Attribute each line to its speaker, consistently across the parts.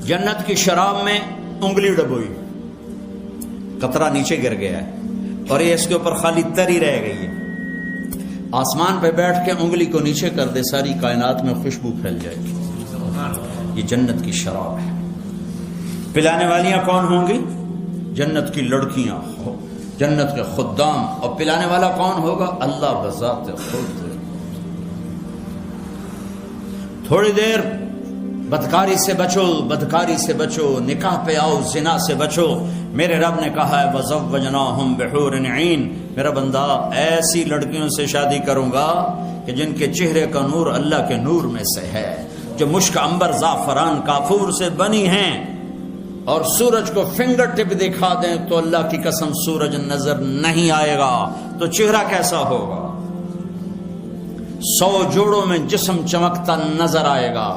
Speaker 1: جنت کی شراب میں انگلی ڈبوئی، قطرہ نیچے گر گیا ہے اور یہ اس کے اوپر خالی تری رہ گئی ہے. آسمان پہ بیٹھ کے انگلی کو نیچے کر دے، ساری کائنات میں خوشبو پھیل جائے گی. یہ جنت کی شراب ہے. پلانے والیاں کون ہوں گی؟ جنت کی لڑکیاں، جنت کے خدام. اور پلانے والا کون ہوگا؟ اللہ بذات خود. تھوڑی دیر بدکاری سے بچو، بدکاری سے بچو، نکاح پہ آؤ، زنا سے بچو. میرے رب نے کہا ہے وَزَوَّجْنَاهُمْ بِحُورٍ عِينٍ، میرا بندہ ایسی لڑکیوں سے شادی کروں گا کہ جن کے چہرے کا نور اللہ کے نور میں سے ہے، جو مشک عنبر زعفران کافور سے بنی ہیں. اور سورج کو فنگر ٹپ دکھا دیں تو اللہ کی قسم سورج نظر نہیں آئے گا. تو چہرہ کیسا ہوگا؟ 100 جوڑوں میں جسم چمکتا نظر آئے گا.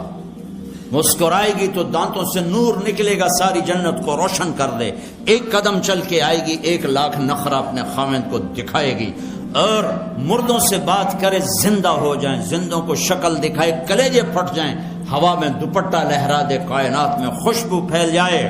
Speaker 1: مسکرائے گی تو دانتوں سے نور نکلے گا، ساری جنت کو روشن کر دے. ایک قدم چل کے آئے گی، 1,00,000 نخرہ اپنے خاوند کو دکھائے گی. اور مردوں سے بات کرے زندہ ہو جائیں، زندوں کو شکل دکھائے کلیجے پھٹ جائیں، ہوا میں دوپٹہ لہرا دے، کائنات میں خوشبو پھیل جائے.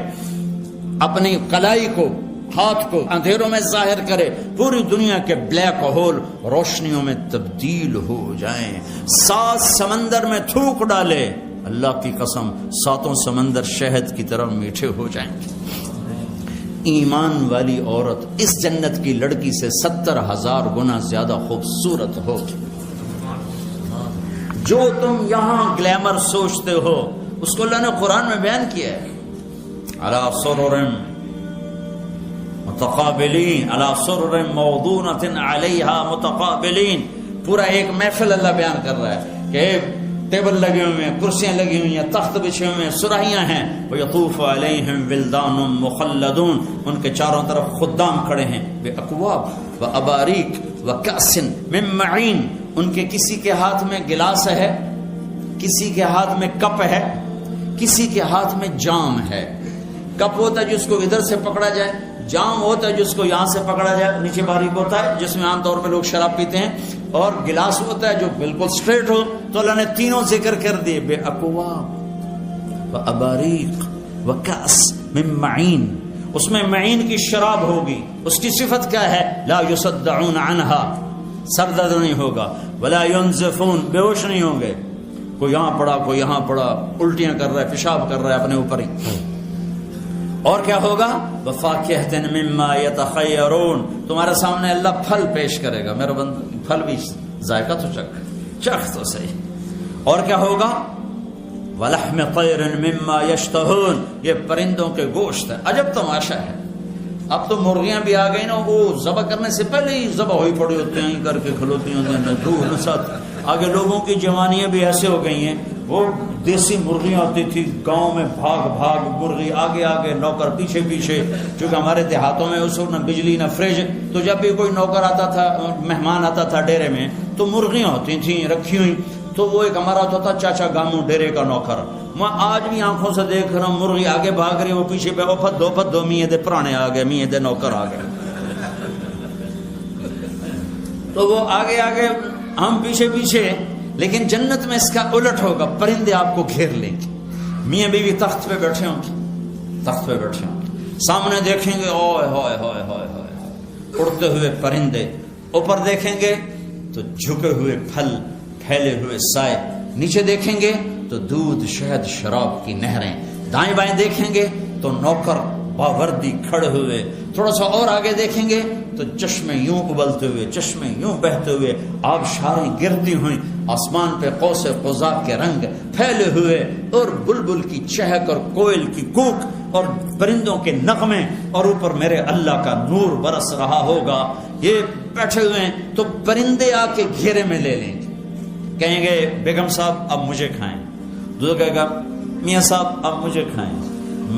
Speaker 1: اپنی کلائی کو، ہاتھ کو اندھیروں میں ظاہر کرے، پوری دنیا کے بلیک ہول روشنیوں میں تبدیل ہو جائیں. 7 سمندر میں تھوک ڈالے، اللہ کی قسم 7 سمندر شہد کی طرح میٹھے ہو جائیں گے. ایمان والی عورت اس جنت کی لڑکی سے 70,000 گنا زیادہ خوبصورت ہو. جو تم یہاں گلیمر سوچتے ہو اس کو اللہ نے قرآن میں بیان کیا ہے. علی سرر متقابلین، علی سرر موضونۃ علیہا متقابلین. پورا ایک محفل اللہ بیان کر رہا ہے کہ ٹیبل لگے ہوئے ہیں، کرسیاں لگی ہوئی ہیں، تخت بچھے ہوئے ہیں، سراہیاں ہیں. وَيَطُوفُ عَلَيْهِمْ وِلْدَانٌ مُخَلَّدُونَ، ان کے چاروں طرف خدام کھڑے ہیں. بِأَكْوَابٍ وَأَبَارِيقٍ وَكَأْسٍ مِّن مَّعِينٍ، ان کے کسی کے ہاتھ میں گلاس ہے، کسی کے ہاتھ میں کپ ہے، کسی کے ہاتھ میں جام ہے. کپ ہوتا ہے جس کو ادھر سے پکڑا جائے، جام ہوتا ہے جس کو یہاں سے پکڑا جائے، نیچے باریک ہوتا ہے جس میں عام طور پہ لوگ شراب پیتے ہیں، اور گلاس ہوتا ہے جو بالکل سٹریٹ ہو. تو اللہ نے تینوں ذکر کر دیے، بے اکواب و اباریق و کأس من معین. اس میں معین کی شراب ہوگی. اس کی صفت کیا ہے؟ لا یصدعون عنہا، سر درد نہیں ہوگا. ولا ینزفون، بے ہوش نہیں ہوں گے. کوئی یہاں پڑا، کوئی یہاں پڑا، الٹیاں کر رہا ہے، پیشاب کر رہا ہے اپنے اوپر ہی. اور کیا ہوگا؟ وفاکہۃ مما یتخیرون، تمہارے سامنے اللہ پھل پیش کرے گا. میرا بندہ پھل بھی ذائقہ تو چکھ تو صحیح. اور کیا ہوگا؟ ولحم طیر مما یشتہون، یہ پرندوں کے گوشت ہے. عجب تماشا ہے. اب تو مرغیاں بھی آ گئی نا، وہ ذبح کرنے سے پہلے ہی ذبح ہوئی پڑی ہوتے ہیں، کر کے کھلوتی ہیں. آگے لوگوں کی جوانیاں بھی ایسے ہو گئی ہیں. وہ دیسی مرغیاں ہوتی تھی گاؤں میں، بھاگ بھاگ مرغی آگے آگے، نوکر پیچھے پیچھے. چونکہ ہمارے دیہاتوں میں اس وقت نہ بجلی نہ فریج، تو جب بھی کوئی نوکر آتا تھا، مہمان آتا تھا ڈیرے میں، تو مرغیاں ہوتی تھیں رکھی ہوئی. تو وہ ایک ہمارا ہوتا تھا چاچا گامو ڈیرے کا نوکر. میں آج بھی آنکھوں سے دیکھ رہا ہوں، مرغی آگے بھاگ رہی، وہ پیچھے پہ پھدو میے دے پرانے آ گئے، میے دے نوکر آ گئے. تو وہ آگے آگے، ہم پیچھے پیچھے. لیکن جنت میں اس کا الٹ ہوگا، پرندے آپ کو گھیر لیں گے. میاں بیوی تخت پہ بیٹھے ہوں گے، تخت پہ بیٹھے ہوں گے، سامنے دیکھیں گے اوئے ہوئے ہوئے ہوئے ہوئے اڑتے ہوئے پرندے، اوپر دیکھیں گے تو جھکے ہوئے پھل، پھیلے ہوئے سائے، نیچے دیکھیں گے تو دودھ شہد شراب کی نہریں، دائیں بائیں دیکھیں گے تو نوکر باوردی کھڑے ہوئے، تھوڑا سا اور آگے دیکھیں گے تو چشمے یوں ابلتے ہوئے، چشمے یوں بہتے ہوئے، آبشاریں گرتی ہوئیں، آسمان پہ قوس قزح کے رنگ پھیلے ہوئے، اور بلبل کی چہک اور کوئل کی کوک اور پرندوں کے نغمے، اور اوپر میرے اللہ کا نور برس رہا ہوگا. یہ بیٹھے ہوئے ہیں تو پرندے آ کے گھیرے میں لے لیں گے، کہیں گے بیگم صاحب اب مجھے کھائیں. دوسرا کہے گا میاں صاحب اب مجھے کھائیں،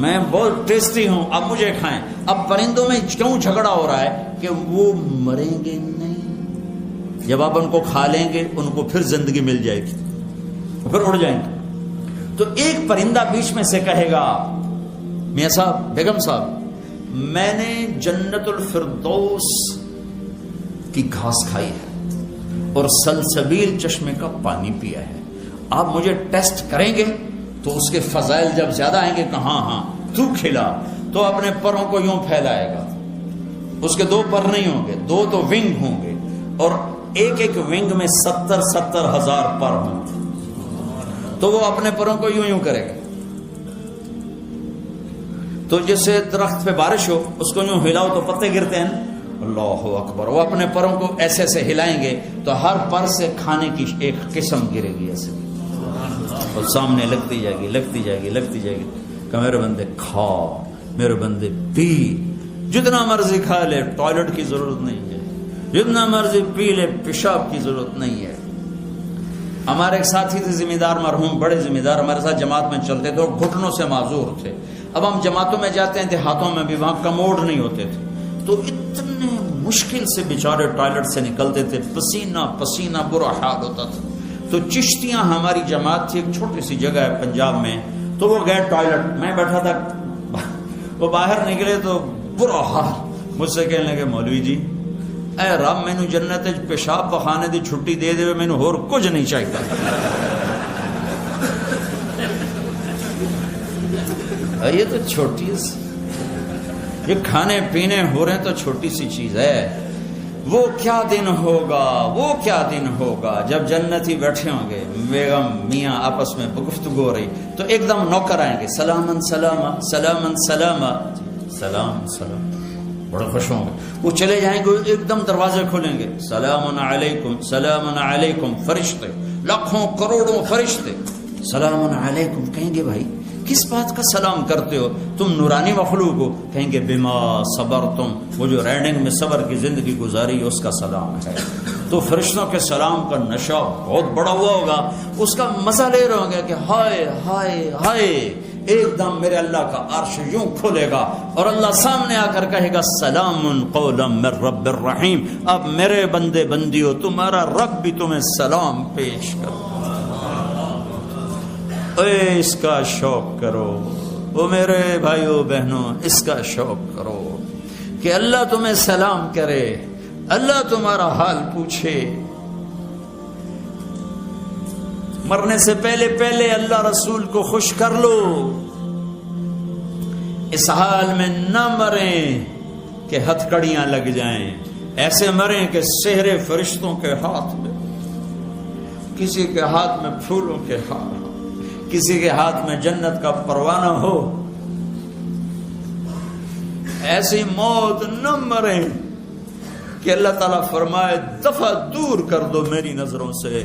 Speaker 1: میں بہت ٹیسٹی ہوں اب مجھے کھائیں. اب پرندوں میں کیوں جھگڑا ہو رہا ہے کہ وہ مریں گے نہیں. جب آپ ان کو کھا لیں گے ان کو پھر زندگی مل جائے گی، پھر اڑ جائیں گے. تو ایک پرندہ بیچ میں سے کہے گا میاں صاحب، بیگم صاحب، میں نے جنت الفردوس کی گھاس کھائی ہے اور سلسبیل چشمے کا پانی پیا ہے، آپ مجھے ٹیسٹ کریں گے؟ تو اس کے فضائل جب زیادہ آئیں گے کہ ہاں تو کھلا، تو اپنے پروں کو یوں پھیلائے گا. اس کے 2 پر نہیں ہوں گے، 2 تو ونگ ہوں گے، اور ایک ونگ میں 70 ہزار پر ہوں گے. تو وہ اپنے پروں کو یوں کرے گا. تو جیسے درخت پہ بارش ہو، اس کو یوں ہلاؤ تو پتے گرتے ہیں. اللہ اکبر. وہ اپنے پروں کو ایسے ایسے ہلائیں گے تو ہر پر سے کھانے کی ایک قسم گرے گی ایسے، اور سامنے لگتی جائے گی کہ میرے بندے کھا، میرے بندے پی، جتنا مرضی کھا لے، ٹوائلٹ کی ضرورت نہیں ہے، جتنا مرضی پی لے، پیشاب کی ضرورت نہیں ہے. ہمارے ایک ساتھی تھے ذمہ دار مرحوم، بڑے ذمہ دار، ہمارے ساتھ جماعت میں چلتے تھے اور گھٹنوں سے معذور تھے. اب ہم جماعتوں میں جاتے ہیں دیہاتوں میں بھی، وہاں کموڈ نہیں ہوتے تھے، تو اتنے مشکل سے بیچارے ٹوائلٹ سے نکلتے تھے، پسینہ برا حال ہوتا تھا. تو چشتیاں ہماری جماعت تھی، ایک چھوٹی سی جگہ ہے پنجاب میں، تو وہ گئے ٹوائلٹ، میں بیٹھا تھا، وہ باہر نکلے تو برا حال. مجھ سے کہنے لگے مولوی جی اے رب مینو جنت پیشاب پخانے دی چھٹی دے دے، مینو ہور کچھ نہیں چاہیے. یہ تو چھوٹی یہ کھانے پینے ہو رہے ہیں تو چھوٹی سی چیز ہے. وہ کیا دن ہوگا جب جنتی بیٹھے ہوں گے، بیگم میاں آپس میں گفتگو ہو رہی، تو ایک دم نوکر آئیں گے، سلامن سلاما سلامن سلاما، سلام سلام، بڑے خوش ہوں گے. وہ چلے جائیں گے، ایک دم دروازے کھولیں گے، سلام علیکم سلام علیکم، فرشتے لاکھوں کروڑوں فرشتے سلام علیکم. کہیں گے بھائی کس بات کا سلام کرتے ہو، تم نورانی مخلوق ہو. کہیں گے بما صبرتم، وہ جو رینڈنگ میں صبر کی زندگی گزاری اس کا سلام ہے. تو فرشتوں کے سلام کا نشہ بہت بڑا ہوا ہوگا، اس کا مزہ لے رہے ہوں گے کہ ہائے ہائے ہائے. ایک دم میرے اللہ کا عرش یوں کھلے گا اور اللہ سامنے آ کر کہے گا سلام قولا من رب الرحیم. اب میرے بندے بندیو، تمہارا رب بھی تمہیں سلام پیش کرو. اے اس کا شوق کرو، وہ میرے بھائیو بہنوں، اس کا شوق کرو کہ اللہ تمہیں سلام کرے، اللہ تمہارا حال پوچھے. مرنے سے پہلے اللہ رسول کو خوش کر لو. اس حال میں نہ مریں کہ ہتھکڑیاں لگ جائیں، ایسے مریں کہ سحر فرشتوں کے ہاتھ میں، کسی کے ہاتھ میں پھولوں کے ہار، کسی کے ہاتھ میں جنت کا پروانہ ہو. ایسی موت نہ مریں کہ اللہ تعالیٰ فرمائے دفع دور کر دو میری نظروں سے.